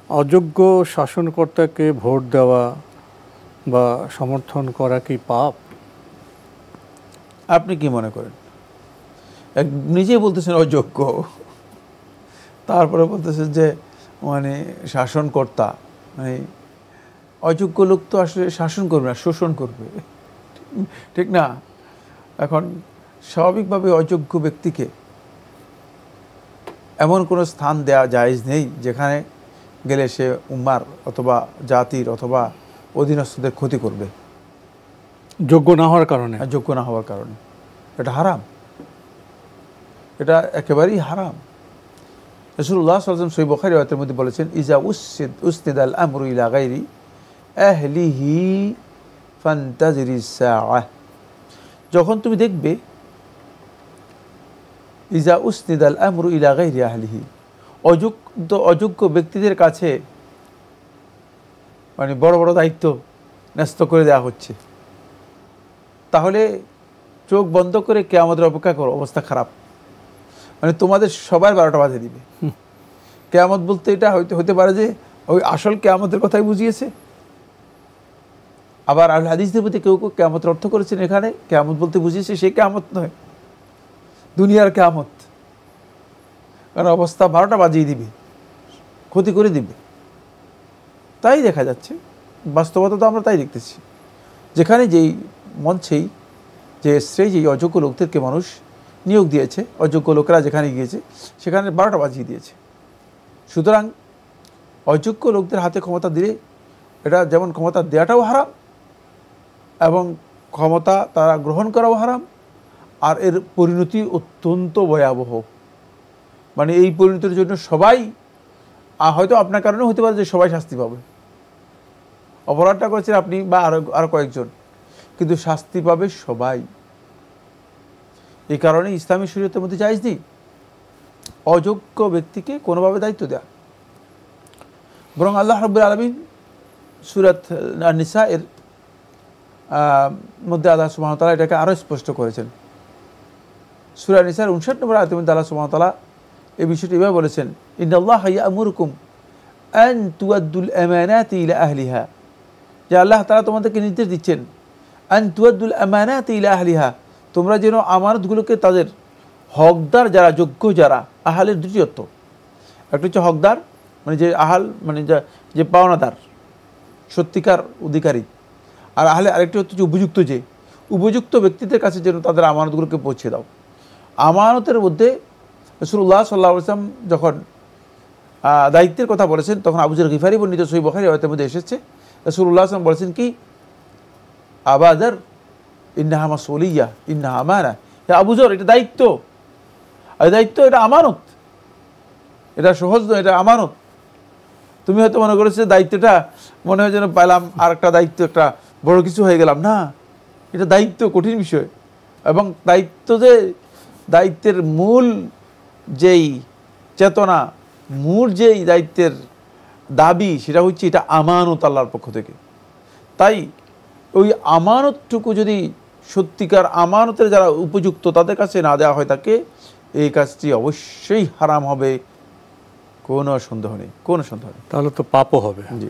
অযোগ্য শাসনকর্তাকে ভোট দেওয়া বা সমর্থন করা কি পাপ? আপনি কি মনে করেন? নিজেই বলতেছেন অযোগ্য, তারপরে বলতেছেন যে মানে শাসনকর্তা, মানে অযোগ্য লোক তো আসলে শাসন করবে না, শোষণ করবে, ঠিক না? এখন স্বাভাবিকভাবে অযোগ্য ব্যক্তিকে এমন কোনো স্থান দেওয়া জায়েজ নেই যেখানে গেলে সে উম্মার অথবা জাতির অথবা অধীনস্থদের ক্ষতি করবে যোগ্য না হওয়ার কারণে। যোগ্য না হওয়ার কারণে। এটা হারাম, এটা একেবারেই হারাম। রাসূলুল্লাহ সাল্লাল্লাহু আলাইহি ওয়াসাল্লাম সহিহ বুখারী riwayat-এর মধ্যে বলেছেন, ইজা উসনিদাল আমরু ইলা গায়রি আহলিহি ফান্তাজিরিস সাআহ। যখন তুমি দেখবে ইজা উসনিদাল আমরু ইলা গায়রি আহলিহি, অযোগ্য ব্যক্তিদের কাছে মানে বড় বড় দায়িত্ব ন্যস্ত করে দেওয়া হচ্ছে, তাহলে চোখ বন্ধ করে কিয়ামতের অপেক্ষা করো, অবস্থা খারাপ। মানে তোমাদের সবার 12টা বাজে দিবে। কিয়ামত বলতে এটা হতে পারে যে ওই আসল কিয়ামতের কথাই বুঝিয়েছে। আবার আল হাদিসদের প্রতি কেউ কেউ কিয়ামতের অর্থ করেছেন এখানে কিয়ামত বলতে বুঝিয়েছে সে কিয়ামত নয়, দুনিয়ার কিয়ামত। কারণ অবস্থা 12টা বাজিয়ে দিবে, ক্ষতি করে দিবে। তাই দেখা যাচ্ছে, বাস্তবতা তো আমরা তাই দেখতেছি, যেখানে যেই মঞ্চেই যে যেই অযোগ্য লোকদেরকে মানুষ নিয়োগ দিয়েছে, অযোগ্য লোকেরা যেখানে গিয়েছে সেখানে 12টা বাজিয়ে দিয়েছে। সুতরাং অযোগ্য লোকদের হাতে ক্ষমতা দিলে এটা যেমন ক্ষমতা দেওয়াটাও হারাম এবং ক্ষমতা তারা গ্রহণ করাও হারাম, আর এর পরিণতি অত্যন্ত ভয়াবহ। মানে এই পরিণতির জন্য সবাই, হয়তো আপনার কারণে হতে পারে যে সবাই শাস্তি পাবে, অপরাধটা করেছেন আপনি বা আরো কয়েকজন, কিন্তু শাস্তি পাবে সবাই। এই কারণে ইসলামী শরীয়তের মধ্যে জায়েজ নেই অযোগ্য ব্যক্তিকে কোনোভাবে দায়িত্ব দেয়া। বরং আল্লাহ রাব্বুল আলামিন সূরাত আন-নিসা এর মধ্যে আল্লাহ সুবহানাহু ওয়া তাআলা এটাকে আরো স্পষ্ট করেছেন। সূরা নিসার 59 নম্বর আয়াতে আল্লাহ সুবহানাহু ওয়া তাআলা এই বিষয়টি এভাবে বলেছেন, ইন্নাল্লাহা ইয়া'মুরুকুম আন তুআদ্দুল আমানাতি ইলা আহলিহা, যে আল্লাহ তাআলা তোমাদেরকে নির্দেশ দিচ্ছেন আন তুআদ্দুল আমানাতি ইলা আহলিহা, তোমরা যেন আমানতগুলোকে তাদের হকদার যারা, যোগ্য যারা, আহালের দুটি অর্থ। একটা হচ্ছে হকদার, মানে যে আহাল মানে যে পাওনাদার, সত্যিকার অধিকারী, আর আহলে আরেকটি হচ্ছে যে উপযুক্ত, যে উপযুক্ত ব্যক্তিদের কাছে যেন তাদের আমানতগুলোকে পৌঁছে দাও। আমানতের মধ্যে রাসূলুল্লাহ সাল্লাল্লাহু আলাইহি ওয়াসাল্লাম যখন দায়িত্বের কথা বলেছেন, তখন আবু যর গিফারি বর্ণিত সহিহ বুখারী riwayat-এর মধ্যে এসেছে, রাসূলুল্লাহ সাল্লাল্লাহু আলাইহি ওয়াসাল্লাম বলেছেন কি, আবা যর ইন্নাহা মাসউলিয়া ইন্নাহা আমানা, হে আবু যর, এটা দায়িত্ব, আর দায়িত্ব এটা আমানত, এটা সহজ নয়, এটা আমানত। তুমি হয়তো মনে করেছো দায়িত্বটা মনে হয় যেন পাইলাম আর একটা দায়িত্ব, একটা বড় কিছু হয়ে গেলাম, না, এটা দায়িত্ব, কঠিন বিষয়। এবং দায়িত্ব যে দায়িত্বের মূল যেই চেতনা, মূল যেই দায়িত্বের দাবি, সেটা হচ্ছে এটা আমানত আল্লাহর পক্ষ থেকে। তাই ওই আমানতটুকু যদি সত্যিকার আমানতের যারা উপযুক্ত তাদের কাছে না দেওয়া হয় তাকে, এই কাজটি অবশ্যই হারাম হবে, কোনো সন্দেহ নেই, কোনো সন্দেহ নেই। তাহলে তো পাপও হবে। জি।